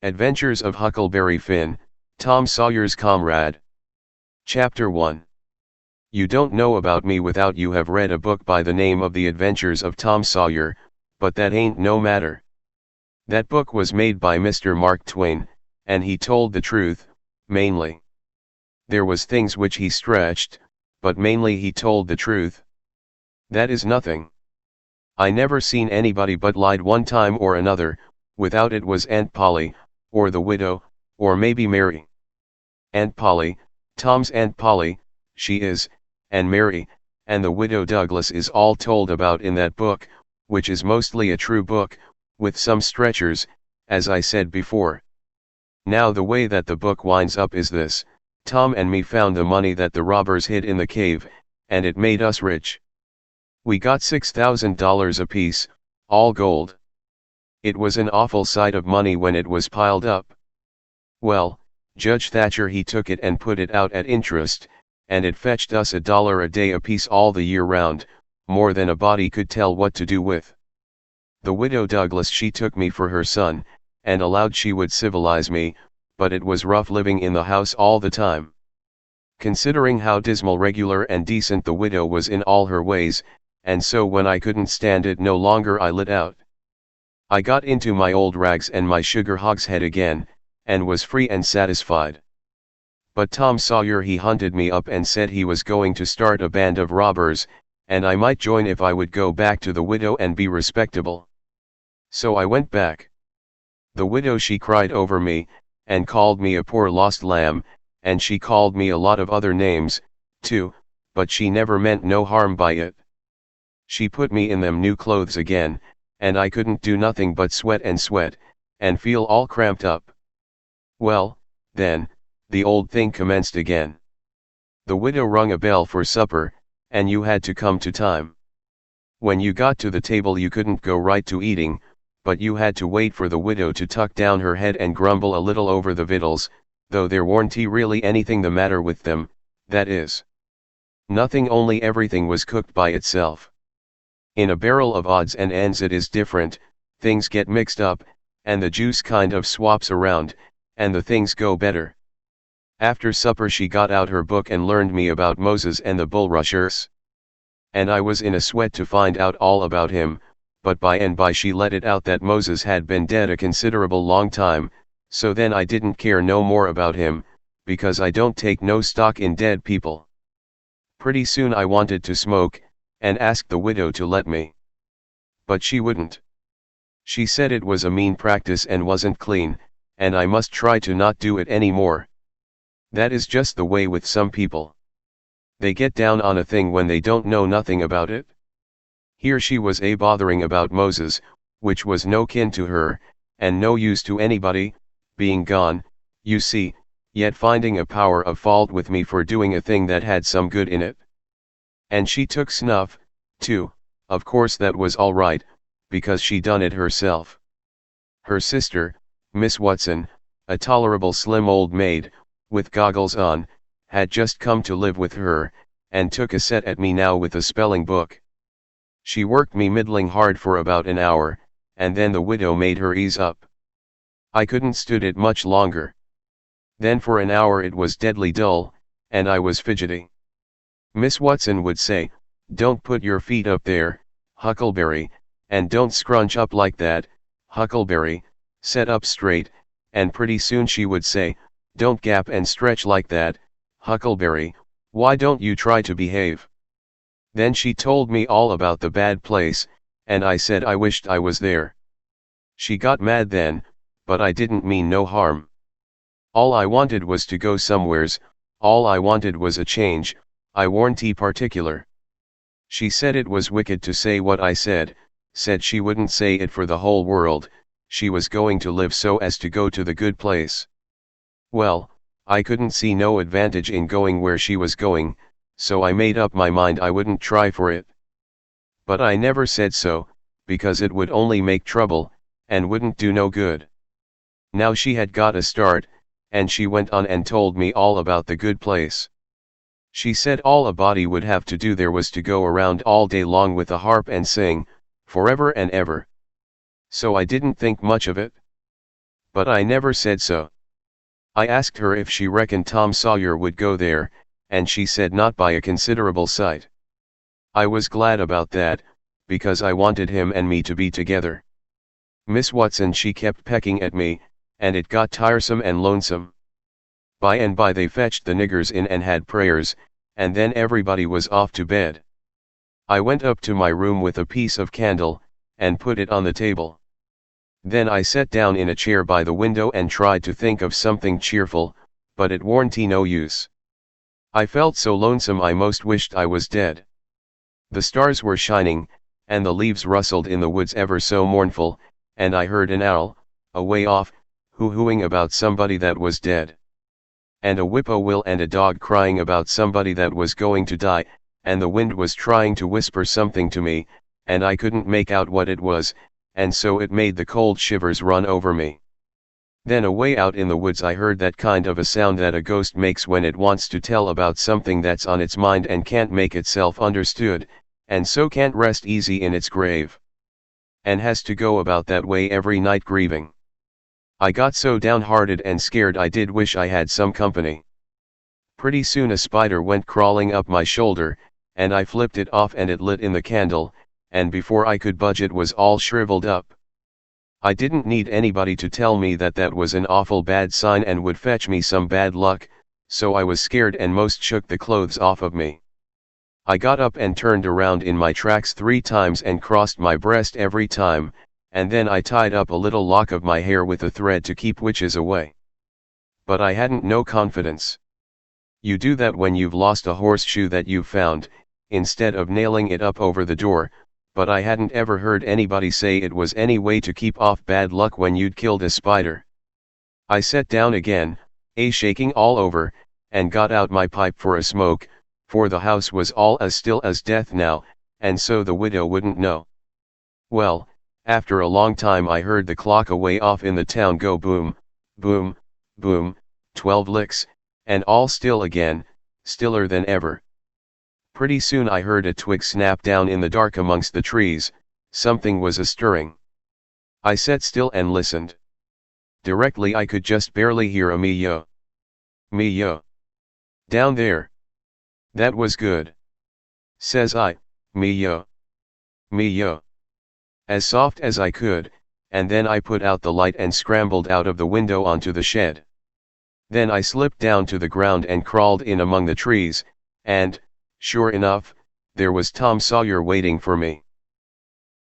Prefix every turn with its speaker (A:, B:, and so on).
A: Adventures of Huckleberry Finn, Tom Sawyer's Comrade. Chapter 1. You don't know about me without you have read a book by the name of The Adventures of Tom Sawyer, but that ain't no matter. That book was made by Mr. Mark Twain, and he told the truth, mainly. There was things which he stretched, but mainly he told the truth. That is nothing. I never seen anybody but lied one time or another, without it was Aunt Polly, or the widow, or maybe Mary. Aunt Polly, Tom's Aunt Polly, she is, and Mary, and the widow Douglas is all told about in that book, which is mostly a true book, with some stretchers, as I said before. Now the way that the book winds up is this: Tom and me found the money that the robbers hid in the cave, and it made us rich. We got $6,000 apiece, all gold. It was an awful sight of money when it was piled up. Well, Judge Thatcher he took it and put it out at interest, and it fetched us $1 a day apiece all the year round, more than a body could tell what to do with. The widow Douglas she took me for her son, and allowed she would civilize me, but it was rough living in the house all the time. Considering how dismal, regular and decent the widow was in all her ways, and so when I couldn't stand it no longer I lit out. I got into my old rags and my sugar hogshead again, and was free and satisfied. But Tom Sawyer he hunted me up and said he was going to start a band of robbers, and I might join if I would go back to the widow and be respectable. So I went back. The widow she cried over me, and called me a poor lost lamb, and she called me a lot of other names, too, but she never meant no harm by it. She put me in them new clothes again, and I couldn't do nothing but sweat, and feel all cramped up. Well, then, the old thing commenced again. The widow rung a bell for supper, and you had to come to time. When you got to the table you couldn't go right to eating, but you had to wait for the widow to tuck down her head and grumble a little over the victuals, though there warn't really anything the matter with them, that is. Nothing, only everything was cooked by itself. In a barrel of odds and ends it is different, things get mixed up, and the juice kind of swaps around, and the things go better. After supper she got out her book and learned me about Moses and the bulrushers. And I was in a sweat to find out all about him, but by and by she let it out that Moses had been dead a considerable long time, so then I didn't care no more about him, because I don't take no stock in dead people. Pretty soon I wanted to smoke, and asked the widow to let me. But she wouldn't. She said it was a mean practice and wasn't clean, and I must try to not do it any more. That is just the way with some people. They get down on a thing when they don't know nothing about it. Here she was bothering about Moses, which was no kin to her, and no use to anybody, being gone, you see, yet finding a power of fault with me for doing a thing that had some good in it. And she took snuff, too. Of course that was all right, because she done it herself. Her sister, Miss Watson, a tolerable slim old maid, with goggles on, had just come to live with her, and took a set at me now with a spelling book. She worked me middling hard for about an hour, and then the widow made her ease up. I couldn't stood it much longer. Then for an hour it was deadly dull, and I was fidgety. Miss Watson would say, "Don't put your feet up there, Huckleberry, and don't scrunch up like that, Huckleberry, set up straight," and pretty soon she would say, "Don't gap and stretch like that, Huckleberry, why don't you try to behave?" Then she told me all about the bad place, and I said I wished I was there. She got mad then, but I didn't mean no harm. All I wanted was to go somewheres, all I wanted was a change, I warn't particular. She said it was wicked to say what I said she wouldn't say it for the whole world, she was going to live so as to go to the good place. Well, I couldn't see no advantage in going where she was going, so I made up my mind I wouldn't try for it. But I never said so, because it would only make trouble, and wouldn't do no good. Now she had got a start, and she went on and told me all about the good place. She said all a body would have to do there was to go around all day long with a harp and sing, forever and ever. So I didn't think much of it. But I never said so. I asked her if she reckoned Tom Sawyer would go there, and she said not by a considerable sight. I was glad about that, because I wanted him and me to be together. Miss Watson she kept pecking at me, and it got tiresome and lonesome. By and by they fetched the niggers in and had prayers, and then everybody was off to bed. I went up to my room with a piece of candle, and put it on the table. Then I sat down in a chair by the window and tried to think of something cheerful, but it warn't no use. I felt so lonesome I most wished I was dead. The stars were shining, and the leaves rustled in the woods ever so mournful, and I heard an owl, away off, hoo-hooing about somebody that was dead. And a whip-poor-will and a dog crying about somebody that was going to die, and the wind was trying to whisper something to me, and I couldn't make out what it was, and so it made the cold shivers run over me. Then away out in the woods I heard that kind of a sound that a ghost makes when it wants to tell about something that's on its mind and can't make itself understood, and so can't rest easy in its grave. And has to go about that way every night grieving. I got so downhearted and scared I did wish I had some company. Pretty soon a spider went crawling up my shoulder, and I flipped it off and it lit in the candle, and before I could budge it was all shriveled up. I didn't need anybody to tell me that that was an awful bad sign and would fetch me some bad luck, so I was scared and most shook the clothes off of me. I got up and turned around in my tracks 3 times and crossed my breast every time, and then I tied up a little lock of my hair with a thread to keep witches away. But I hadn't no confidence. You do that when you've lost a horseshoe that you've found, instead of nailing it up over the door, but I hadn't ever heard anybody say it was any way to keep off bad luck when you'd killed a spider. I sat down again, shaking all over, and got out my pipe for a smoke, for the house was all as still as death now, and so the widow wouldn't know. Well, after a long time I heard the clock away off in the town go boom, boom, boom, 12 licks, and all still again, stiller than ever. Pretty soon I heard a twig snap down in the dark amongst the trees, something was a-stirring. I sat still and listened. Directly I could just barely hear a me-yo. Me-yo. Down there. That was good. Says I, me-yo. Me-yo. As soft as I could, and then I put out the light and scrambled out of the window onto the shed. Then I slipped down to the ground and crawled in among the trees, and, sure enough, there was Tom Sawyer waiting for me.